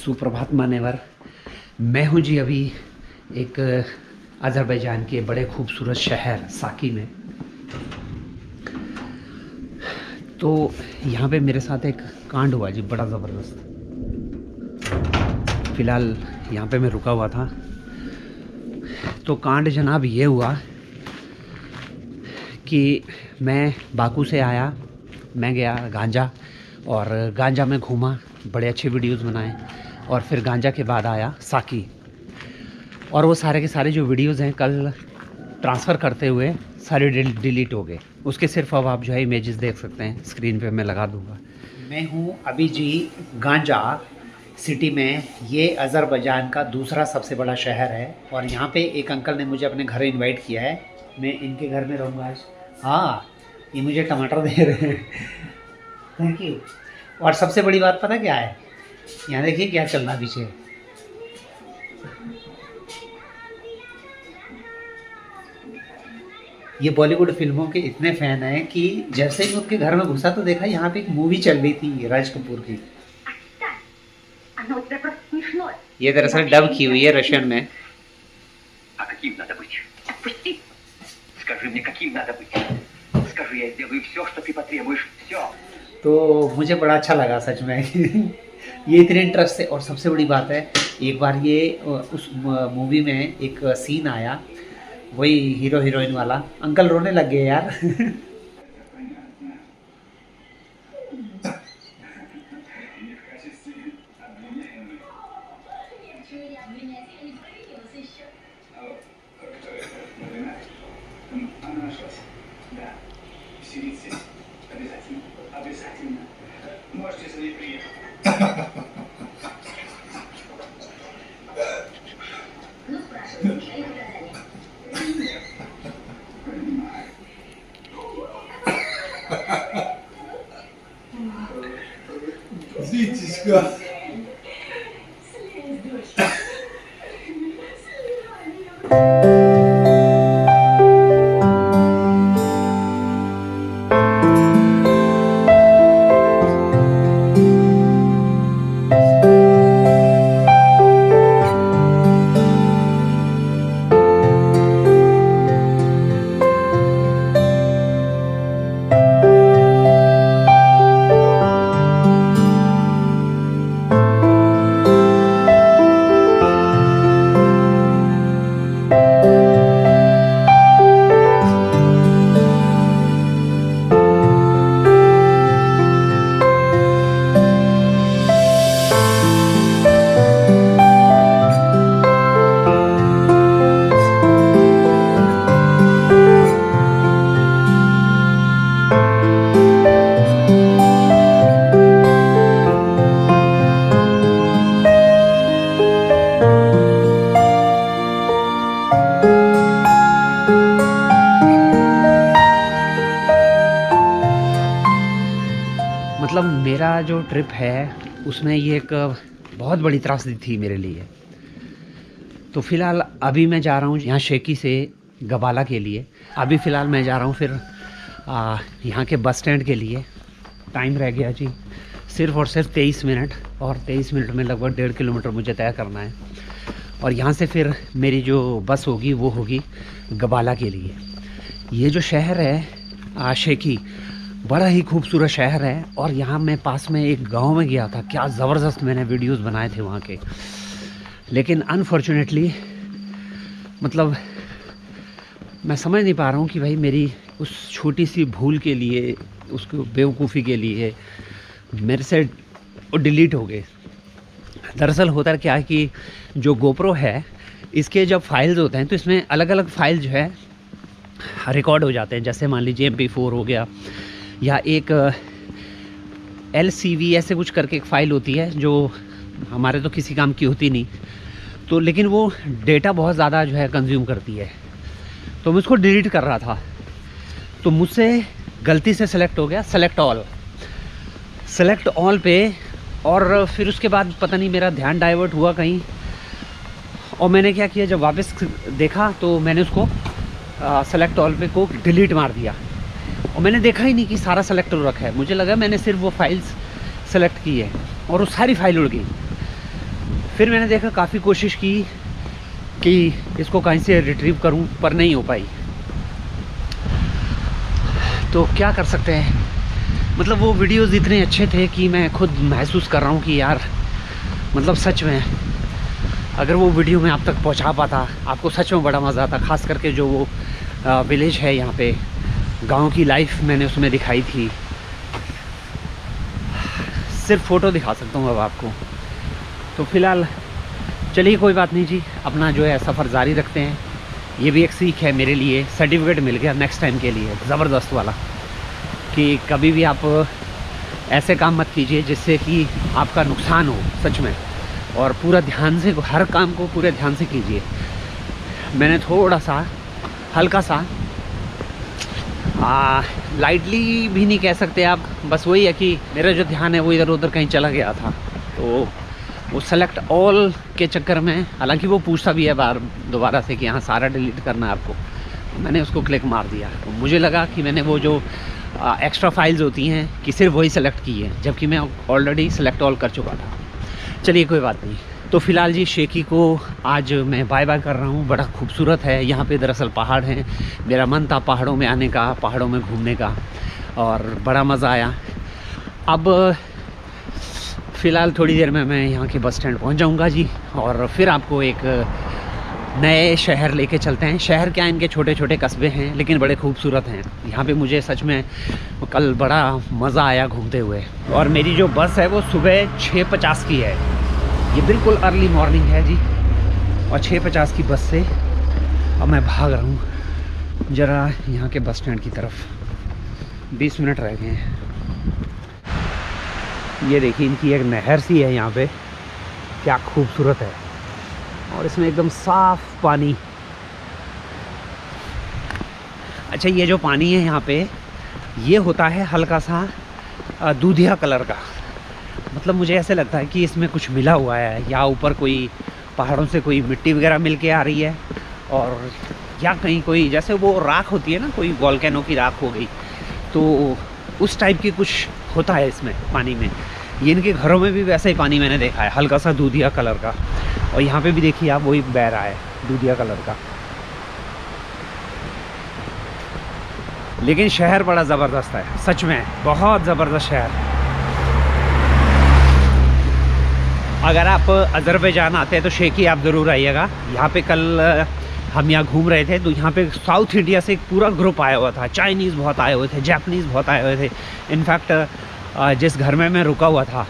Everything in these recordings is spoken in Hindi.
सुप्रभात मान्यवर। मैं हूं जी अभी एक अज़रबैजान के बड़े खूबसूरत शहर साकी में। तो यहाँ पे मेरे साथ एक कांड हुआ जी, बड़ा ज़बरदस्त। फ़िलहाल यहाँ पे मैं रुका हुआ था। तो कांड जनाब ये हुआ कि मैं बाकू से आया, मैं गया गांजा और गांजा में घूमा, बड़े अच्छे वीडियोस बनाए और फिर गांजा के बाद आया साकी। और वो सारे के सारे जो वीडियोस हैं कल ट्रांसफ़र करते हुए सारे डिलीट हो गए। उसके सिर्फ अब आप जो है इमेजेस देख सकते हैं, स्क्रीन पे मैं लगा दूंगा। मैं हूँ अभी जी गांजा सिटी में। ये अज़रबैजान का दूसरा सबसे बड़ा शहर है और यहाँ पे एक अंकल ने मुझे अपने घर इनवाइट किया है। मैं इनके घर में रहूँगा आज। हाँ, ये मुझे टमाटर दे रहे हैं, थैंक यू। और सबसे बड़ी बात पता क्या है, यहाँ देखिए क्या चल रहा पीछे। ये बॉलीवुड फिल्मों के इतने फ़ैन हैं कि जैसे ही उनके घर में घुसा तो देखा यहाँ पे एक मूवी चल रही थी राज कपूर की। ये दरअसल डब की हुई है रशियन में। तो मुझे बड़ा अच्छा लगा सच में ये इतने इंटरेस्ट है। और सबसे बड़ी बात है, एक बार ये उस मूवी में एक सीन आया, वही हीरो हीरोइन वाला। अंकल रोने लग गए यार मतलब मेरा जो ट्रिप है उसमें ये एक बहुत बड़ी त्रासदी थी मेरे लिए। तो फ़िलहाल अभी मैं जा रहा हूँ यहाँ शेकी से गबाला के लिए। अभी फ़िलहाल मैं जा रहा हूँ फिर यहाँ के बस स्टैंड के लिए। टाइम रह गया जी सिर्फ़ और सिर्फ 23 मिनट, और 23 मिनट में लगभग 1.5 किलोमीटर मुझे तय करना है। और यहाँ से फिर मेरी जो बस होगी वो होगी गबाला के लिए। ये जो शहर है शेकी, बड़ा ही खूबसूरत शहर है। और यहाँ मैं पास में एक गांव में गया था, क्या ज़बरदस्त मैंने वीडियोस बनाए थे वहाँ के। लेकिन अनफॉर्चुनेटली मतलब मैं समझ नहीं पा रहा हूँ कि भाई मेरी उस छोटी सी भूल के लिए, उसको बेवकूफ़ी के लिए मेरे से डिलीट हो गए। दरअसल होता क्या है कि जो गोप्रो है, इसके जब फाइल्स होते हैं तो इसमें अलग अलग फाइल जो है रिकॉर्ड हो जाते हैं। जैसे मान लीजिए MP4 हो गया, या एक LCV ऐसे कुछ करके एक फ़ाइल होती है जो हमारे तो किसी काम की होती नहीं, तो लेकिन वो डेटा बहुत ज़्यादा जो है कंज्यूम करती है। तो मैं उसको डिलीट कर रहा था, तो मुझसे गलती से सेलेक्ट हो गया सेलेक्ट ऑल पे। और फिर उसके बाद पता नहीं मेरा ध्यान डाइवर्ट हुआ कहीं, और मैंने क्या किया, जब वापस देखा तो मैंने उसको सेलेक्ट ऑल पे को डिलीट मार दिया। और मैंने देखा ही नहीं कि सारा सेलेक्ट हो रखा है। मुझे लगा मैंने सिर्फ वो फाइल्स सेलेक्ट की है और वो सारी फाइल उड़ गई। फिर मैंने देखा, काफ़ी कोशिश की कि इसको कहीं से रिट्रीव करूं, पर नहीं हो पाई। तो क्या कर सकते हैं, मतलब वो वीडियोज़ इतने अच्छे थे कि मैं खुद महसूस कर रहा हूँ कि यार मतलब सच में अगर वो वीडियो मैं आप तक पहुँचा पाता, आपको सच में बड़ा मज़ा आता। ख़ास करके जो वो विलेज है यहाँ पे, गांव की लाइफ मैंने उसमें दिखाई थी। सिर्फ फ़ोटो दिखा सकता हूँ अब आपको। तो फ़िलहाल चलिए कोई बात नहीं जी, अपना जो है सफ़र जारी रखते हैं। ये भी एक सीख है मेरे लिए, सर्टिफिकेट मिल गया नेक्स्ट टाइम के लिए ज़बरदस्त वाला, कि कभी भी आप ऐसे काम मत कीजिए जिससे कि आपका नुकसान हो सच में, और पूरा ध्यान से हर काम को पूरे ध्यान से कीजिए। मैंने थोड़ा सा हल्का सा लाइटली भी नहीं कह सकते आप, बस वही है कि मेरा जो ध्यान है वो इधर उधर कहीं चला गया था। तो वो सेलेक्ट ऑल के चक्कर में, हालांकि वो पूछता भी है बार दोबारा से कि हाँ सारा डिलीट करना है आपको, मैंने उसको क्लिक मार दिया। तो मुझे लगा कि मैंने वो जो एक्स्ट्रा फाइल्स होती हैं कि सिर्फ वही सेलेक्ट की है, जबकि मैं ऑलरेडी सेलेक्ट ऑल कर चुका था। चलिए कोई बात नहीं। तो फ़िलहाल जी शेकी को आज मैं बाय बाय कर रहा हूँ। बड़ा खूबसूरत है यहाँ पे, दरअसल पहाड़ हैं। मेरा मन था पहाड़ों में आने का, पहाड़ों में घूमने का, और बड़ा मज़ा आया। अब फ़िलहाल थोड़ी देर में मैं यहाँ के बस स्टैंड पहुँच जाऊँगा जी, और फिर आपको एक नए शहर लेके चलते हैं। शहर क्या, इनके छोटे छोटे कस्बे हैं लेकिन बड़े खूबसूरत हैं। यहाँ पे मुझे सच में कल बड़ा मज़ा आया घूमते हुए। और मेरी जो बस है वो सुबह 6:50 की है, ये बिल्कुल अर्ली मॉर्निंग है जी, और 6:50 की बस से अब मैं भाग रहा हूँ ज़रा यहाँ के बस स्टैंड की तरफ। 20 मिनट रह गए हैं। ये देखिए इनकी एक नहर सी है यहाँ पे, क्या खूबसूरत है, और इसमें एकदम साफ पानी। अच्छा, ये जो पानी है यहाँ पे, ये होता है हल्का सा दूधिया कलर का। मतलब मुझे ऐसे लगता है कि इसमें कुछ मिला हुआ है, या ऊपर कोई पहाड़ों से कोई मिट्टी वगैरह मिल के आ रही है, और या कहीं कोई जैसे वो राख होती है ना, कोई वॉल्केनो की राख हो गई, तो उस टाइप की कुछ होता है इसमें पानी में। ये इनके घरों में भी वैसा ही पानी मैंने देखा है, हल्का सा दूधिया कलर का। और यहाँ पे भी देखिए आप, वही बह रहा है दूधिया कलर का। लेकिन शहर बड़ा ज़बरदस्त है सच में, बहुत ज़बरदस्त शहर। अगर आप अज़रबैजान आते हैं तो शेकी आप ज़रूर आइएगा। यहाँ पे कल हम यहाँ घूम रहे थे, तो यहाँ पे साउथ इंडिया से एक पूरा ग्रुप आया हुआ था। चाइनीज़ बहुत आए हुए थे, जापानीज़ बहुत आए हुए थे। इनफैक्ट जिस घर में मैं रुका हुआ था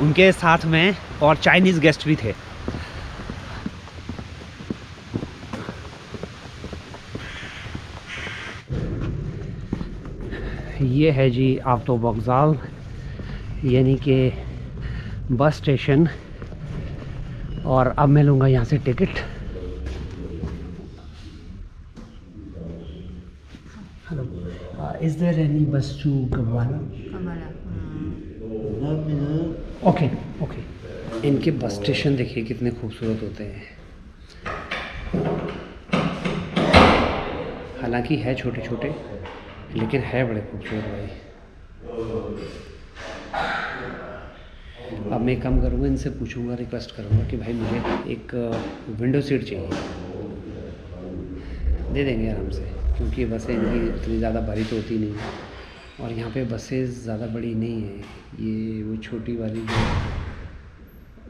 उनके साथ में और चाइनीज़ गेस्ट भी थे। ये है जी आफ्तो वокзал, यानी कि बस स्टेशन, और अब मैं लूँगा यहाँ से ticket. Hello, is there any bus to Gabala? Okay okay. इनके बस स्टेशन देखिए कितने खूबसूरत होते हैं। हालांकि है छोटे छोटे, लेकिन है बड़े खूबसूरत भाई। अब मैं कम करूँगा, इनसे पूछूंगा, रिक्वेस्ट करूँगा कि भाई मुझे एक विंडो सीट चाहिए। दे देंगे आराम से, क्योंकि बसें इनकी इतनी ज़्यादा भारी तो होती नहीं है, और यहाँ पे बसें ज़्यादा बड़ी नहीं है। ये वो छोटी वाली जो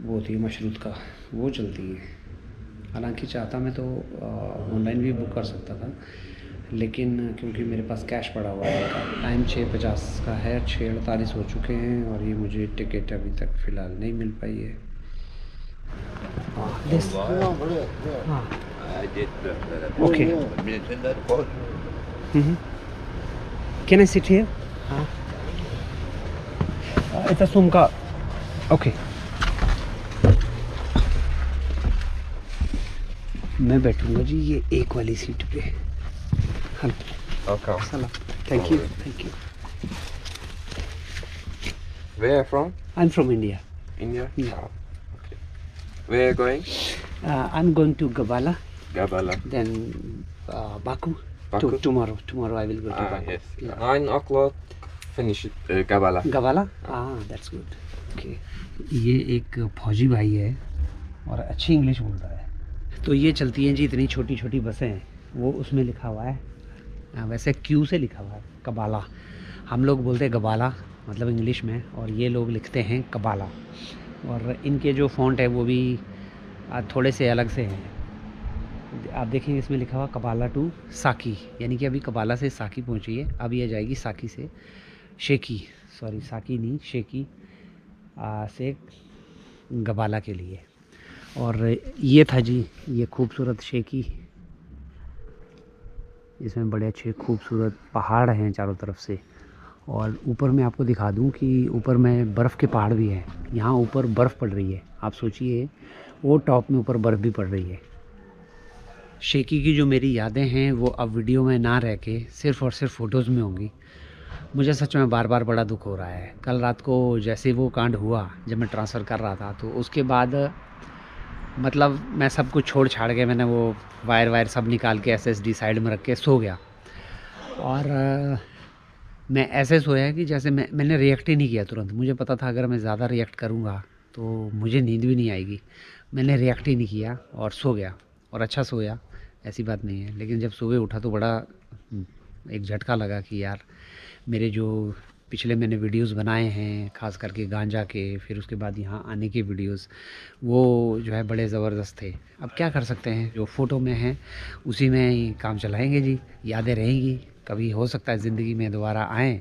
वो होती है मशरूत का, वो चलती है। हालांकि चाहता मैं तो ऑनलाइन भी बुक कर सकता था, लेकिन क्योंकि मेरे पास कैश पड़ा हुआ है। टाइम 6:50 का है, 6:48 हो चुके हैं, और ये मुझे टिकट अभी तक फ़िलहाल नहीं मिल पाई है। Okay, can I sit here? हाँ, इतना सुमका। ओके, मैं बैठूंगा जी ये एक वाली सीट पे। Okay. Salam. Thank you. Thank you. Where are you from? I'm from India. India? Yeah. Oh, okay. Where are you going? I'm going to Gabala, Gabala. then Baku. Baku? Tomorrow. Tomorrow I will go to Baku. Yes. Yeah. 9 o'clock finish Gabala. Gabala? That's good. Okay. ये एक फौजी भाई है और अच्छी इंग्लिश बोलता है। तो ये चलती हैं जी इतनी छोटी छोटी बसें हैं, वो उसमें लिखा हुआ है, वैसे क्यू से लिखा हुआ है कबाला, हम लोग बोलते हैं गबाला मतलब इंग्लिश में, और ये लोग लिखते हैं कबाला। और इनके जो फ़ॉन्ट है वो भी थोड़े से अलग से हैं। आप देखेंगे इसमें लिखा हुआ कबाला टू साकी, यानी कि अभी कबाला से साकी पहुंची है, अब ये जाएगी साकी से शेकी, सॉरी साकी नहीं शेकी से गबाला के लिए। और ये था जी ये खूबसूरत शेकी, इसमें बड़े अच्छे खूबसूरत पहाड़ हैं चारों तरफ से, और ऊपर मैं आपको दिखा दूं कि ऊपर में बर्फ़ के पहाड़ भी हैं। यहाँ ऊपर बर्फ़ पड़ रही है, आप सोचिए वो टॉप में ऊपर बर्फ़ भी पड़ रही है। शेकी की जो मेरी यादें हैं वो अब वीडियो में ना रह के सिर्फ़ और सिर्फ फ़ोटोज़ में होंगी। मुझे सच में बार बार बड़ा दुख हो रहा है। कल रात को जैसे वो कांड हुआ, जब मैं ट्रांसफ़र कर रहा था, तो उसके बाद मतलब मैं सब कुछ छोड़ छाड़ के मैंने वो वायर सब निकाल के SSD साइड में रख के सो गया। और मैं ऐसे सोया कि जैसे मैंने रिएक्ट ही नहीं किया तुरंत। मुझे पता था अगर मैं ज़्यादा रिएक्ट करूँगा तो मुझे नींद भी नहीं आएगी। मैंने रिएक्ट ही नहीं किया और सो गया, और अच्छा सोया, ऐसी बात नहीं है। लेकिन जब सुबह उठा तो बड़ा एक झटका लगा कि यार मेरे जो पिछले मैंने वीडियोस बनाए हैं, ख़ास करके गांजा के, फिर उसके बाद यहाँ आने के वीडियोस, वो जो है बड़े ज़बरदस्त थे। अब क्या कर सकते हैं, जो फ़ोटो में हैं उसी में ही काम चलाएंगे जी, यादें रहेंगी। कभी हो सकता है ज़िंदगी में दोबारा आएँ,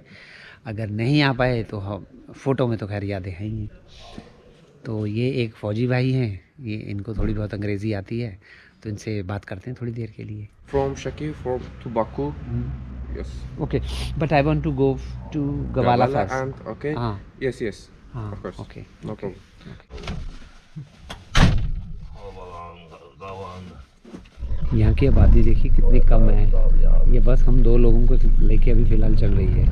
अगर नहीं आ पाए तो हम फ़ोटो में तो खैर यादें हैं ही। तो ये एक फ़ौजी भाई हैं, ये इनको थोड़ी बहुत अंग्रेज़ी आती है, तो इनसे बात करते हैं थोड़ी देर के लिए। From Shaki, from to Baku. Yes. Okay, but I want to go to Gabala first. and okay. हाँ Yes, yes. हाँ Of course. Okay No problem. यहाँ की आबादी देखिए कितनी कम है। ये बस हम 2 लोगों को लेके अभी फ़िलहाल चल रही है,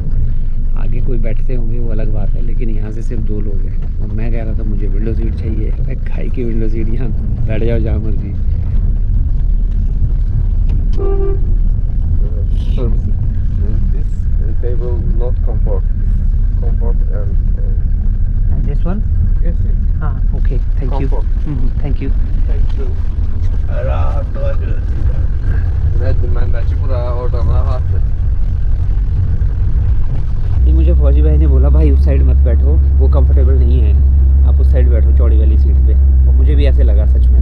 आगे कोई बैठते होंगे वो अलग बात है, लेकिन यहाँ से सिर्फ 2 लोग हैं। और मैं कह रहा था मुझे विंडो सीट चाहिए, मैं खाई की विंडो सीट, यहाँ बैठ जाओ जहाँ मर्जी। This table not comfort and this one yes, yes. हाँ okay, thank you thank you. Thank you. Redmond'daki bura oradan rahat. ये मुझे फौजी भाई ने बोला भाई उस साइड मत बैठो, वो कंफर्टेबल नहीं है, आप उस साइड बैठो चौड़ी वाली सीट पे। और मुझे भी ऐसे लगा सच में।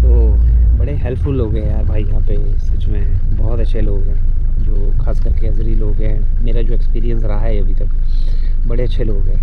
तो बड़े हेल्पफुल लोग हैं यार भाई यहाँ पे, सच में बहुत अच्छे लोग हैं, जो खास करके अजरी लोग हैं। मेरा जो एक्सपीरियंस रहा है अभी तक, बड़े अच्छे लोग हैं।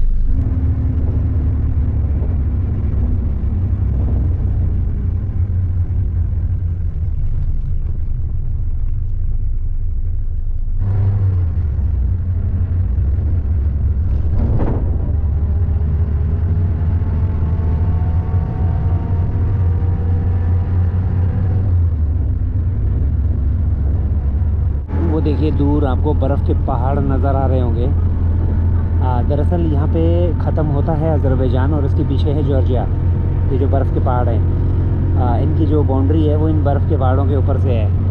वो देखिए दूर आपको बर्फ़ के पहाड़ नज़र आ रहे होंगे। दरअसल यहाँ पे ख़त्म होता है अज़रबैजान और इसके पीछे है जॉर्जिया। ये जो बर्फ़ के पहाड़ हैं, इनकी जो बाउंड्री है वो इन बर्फ़ के पहाड़ों के ऊपर से है।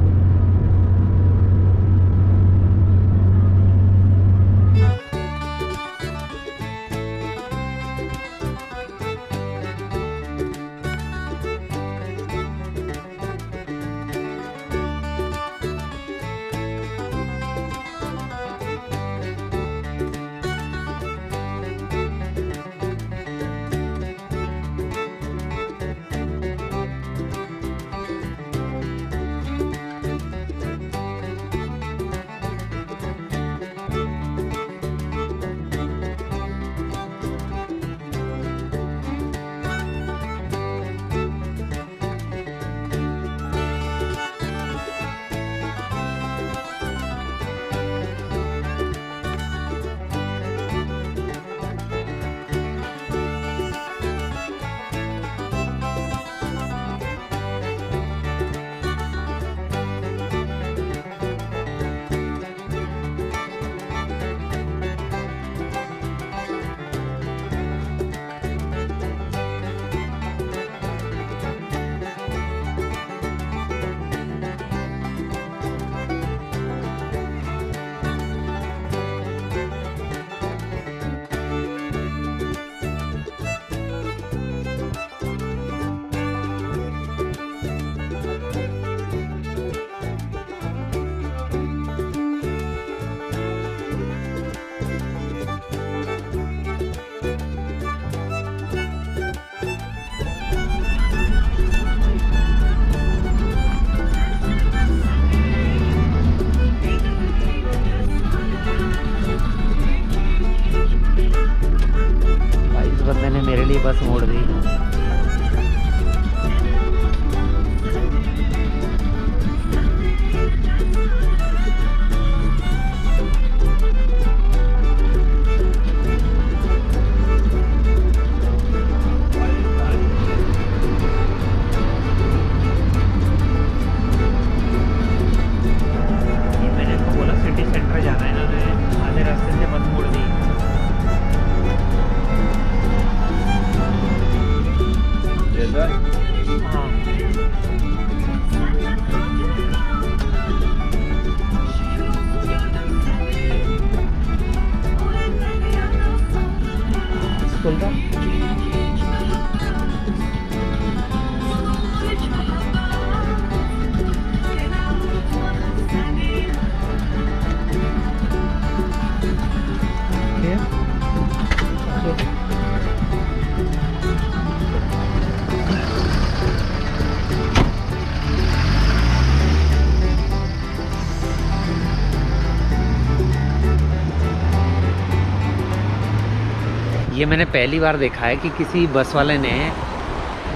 ये मैंने पहली बार देखा है कि किसी बस वाले ने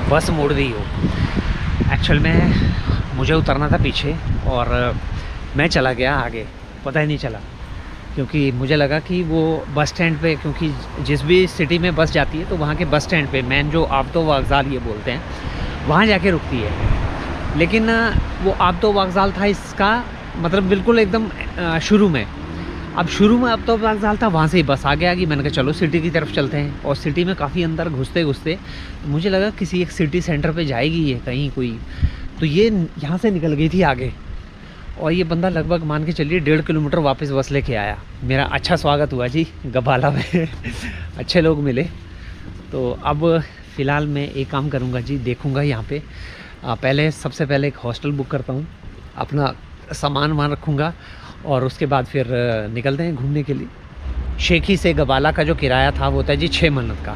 बस मोड़ दी हो। एक्चुअल में मुझे उतरना था पीछे और मैं चला गया आगे, पता ही नहीं चला, क्योंकि मुझे लगा कि वो बस स्टैंड पे, क्योंकि जिस भी सिटी में बस जाती है तो वहाँ के बस स्टैंड पे मेन जो आबतो वक्ज़ाल ये बोलते हैं, वहाँ जाके रुकती है। लेकिन वो आबतो वक्ज़ाल था इसका मतलब बिल्कुल एकदम शुरू में। अब शुरू में आबतो वक्ज़ाल था, वहाँ से ही बस आगे आ गई। मैंने कहा चलो सिटी की तरफ चलते हैं। और सिटी में काफ़ी अंदर घुसते घुसते मुझे लगा किसी एक सिटी सेंटर पे जाएगी ये कहीं कोई, तो ये यहाँ से निकल गई थी आगे। और ये बंदा लगभग मान के चलिए 1.5 किलोमीटर वापस बस लेके आया। मेरा अच्छा स्वागत हुआ जी गबाला में अच्छे लोग मिले। तो अब फ़िलहाल मैं एक काम करूँगा जी, देखूँगा यहाँ पे पहले सबसे पहले एक हॉस्टल बुक करता हूँ, अपना सामान वहाँ रखूँगा और उसके बाद फिर निकलते हैं घूमने के लिए। शेखी से गबाला का जो किराया था वो था जी 6 मन्नत का।